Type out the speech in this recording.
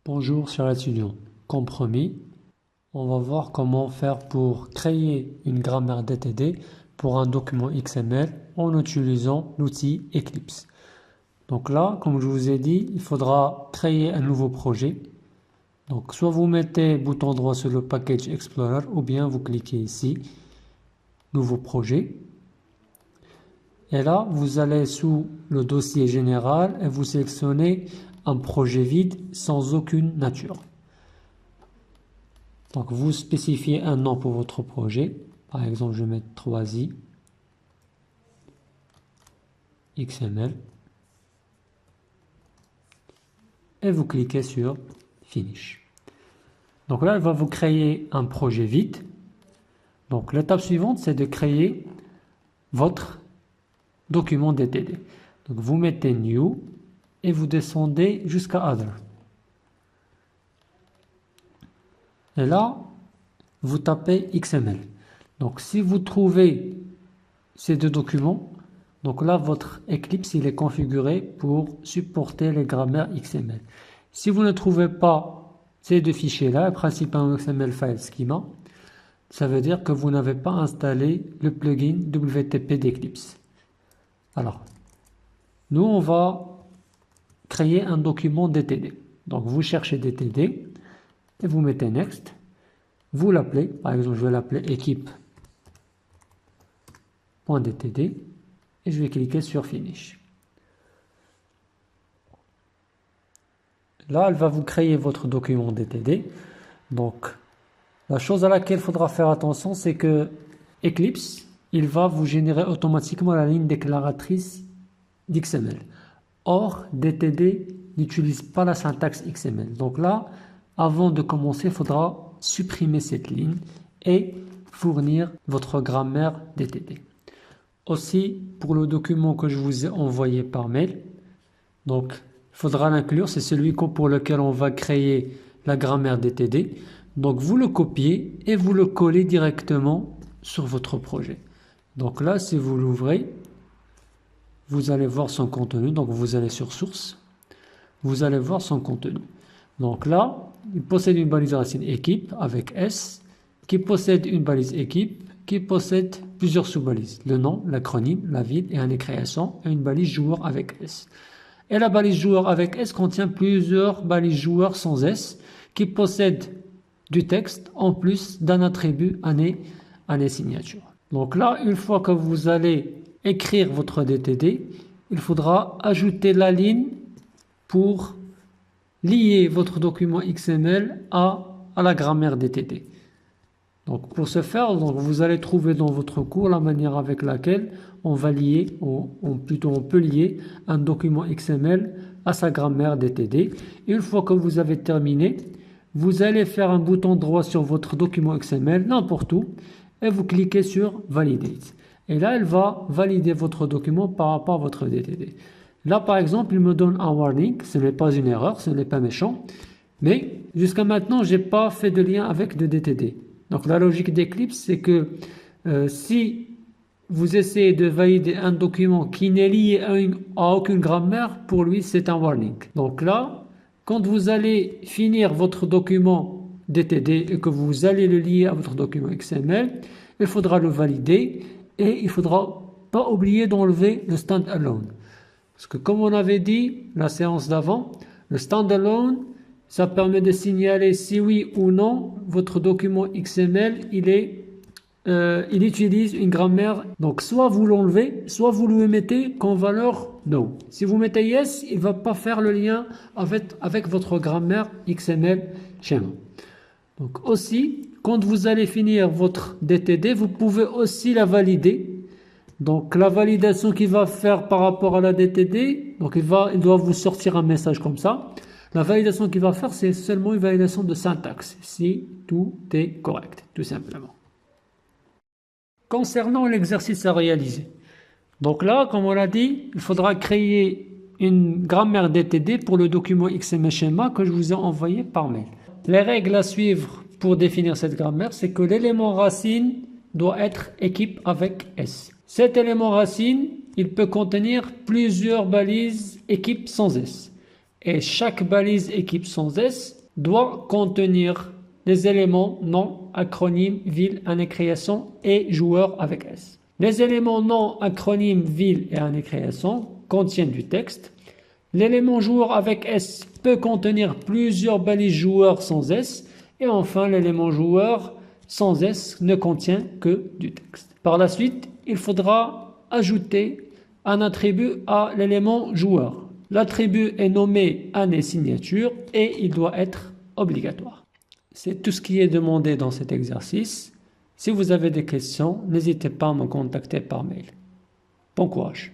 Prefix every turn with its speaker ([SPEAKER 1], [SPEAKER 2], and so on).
[SPEAKER 1] Bonjour chers étudiants, comme promis, on va voir comment faire pour créer une grammaire DTD pour un document XML en utilisant l'outil Eclipse. Donc là, comme je vous ai dit, il faudra créer un nouveau projet. Donc soit vous mettez bouton droit sur le Package Explorer ou bien vous cliquez ici, Nouveau projet. Et là, vous allez sous le dossier général et vous sélectionnez un projet vide sans aucune nature. Donc vous spécifiez un nom pour votre projet. Par exemple, je vais mettre 3i XML. Et vous cliquez sur Finish. Donc là, il va vous créer un projet vide. Donc l'étape suivante, c'est de créer votre document DTD. Donc vous mettez New et vous descendez jusqu'à Other. Et là, vous tapez XML. Donc si vous trouvez ces deux documents, donc là votre Eclipse il est configuré pour supporter les grammaires XML. Si vous ne trouvez pas ces deux fichiers-là, principalement XML File Schema, ça veut dire que vous n'avez pas installé le plugin WTP d'Eclipse. Alors, nous on va créer un document DTD. Donc vous cherchez DTD et vous mettez Next. Vous l'appelez, par exemple je vais l'appeler équipe.dtd et je vais cliquer sur Finish. Là, elle va vous créer votre document DTD. Donc, la chose à laquelle il faudra faire attention, c'est que Eclipse, il va vous générer automatiquement la ligne déclaratrice d'XML. Or, DTD n'utilise pas la syntaxe XML. Donc là, avant de commencer, il faudra supprimer cette ligne et fournir votre grammaire DTD. Aussi, pour le document que je vous ai envoyé par mail, donc il faudra l'inclure, c'est celui pour lequel on va créer la grammaire DTD. Donc vous le copiez et vous le collez directement sur votre projet. Donc là, si vous l'ouvrez, vous allez voir son contenu. Donc vous allez sur Source, vous allez voir son contenu. Donc là, il possède une balise racine équipe avec S, qui possède une balise équipe, qui possède plusieurs sous-balises. Le nom, l'acronyme, la ville et une création, et une balise joueur avec S. Et la balise joueur avec S contient plusieurs balises joueurs sans S, qui possèdent du texte en plus d'un attribut année signature. Donc là, une fois que vous allez écrire votre DTD, il faudra ajouter la ligne pour lier votre document XML à la grammaire DTD. Donc pour ce faire, donc vous allez trouver dans votre cours la manière avec laquelle on va lier, on peut lier un document XML à sa grammaire DTD. Et une fois que vous avez terminé, vous allez faire un bouton droit sur votre document XML, n'importe où, et vous cliquez sur Validate. Et là, elle va valider votre document par rapport à votre DTD. Là, par exemple, il me donne un warning, ce n'est pas une erreur, ce n'est pas méchant, mais jusqu'à maintenant, je n'ai pas fait de lien avec de DTD. Donc la logique d'Eclipse, c'est que si vous essayez de valider un document qui n'est lié à aucune grammaire, pour lui, c'est un warning. Donc là, quand vous allez finir votre document DTD et que vous allez le lier à votre document XML, il faudra le valider et il ne faudra pas oublier d'enlever le standalone. Parce que comme on avait dit la séance d'avant, le standalone, ça permet de signaler si oui ou non votre document XML il utilise une grammaire. Donc soit vous l'enlevez, soit vous le mettez comme valeur no. Si vous mettez yes, il ne va pas faire le lien avec votre grammaire XML schéma. Donc aussi, quand vous allez finir votre DTD, vous pouvez aussi la valider. Donc la validation qu'il va faire par rapport à la DTD, donc il doit vous sortir un message comme ça. La validation qu'il va faire, c'est seulement une validation de syntaxe, si tout est correct, tout simplement. Concernant l'exercice à réaliser, donc là, comme on l'a dit, il faudra créer une grammaire DTD pour le document XML schéma que je vous ai envoyé par mail. Les règles à suivre pour définir cette grammaire, c'est que l'élément racine doit être équipe avec S. Cet élément racine, il peut contenir plusieurs balises équipe sans S. Et chaque balise équipe sans S doit contenir les éléments nom, acronyme, ville, année création et joueur avec S. Les éléments nom, acronyme, ville et année création contiennent du texte. L'élément joueur avec S peut contenir plusieurs balises joueurs sans S. Et enfin, l'élément joueur sans S ne contient que du texte. Par la suite, il faudra ajouter un attribut à l'élément joueur. L'attribut est nommé année signature et il doit être obligatoire. C'est tout ce qui est demandé dans cet exercice. Si vous avez des questions, n'hésitez pas à me contacter par mail. Bon courage.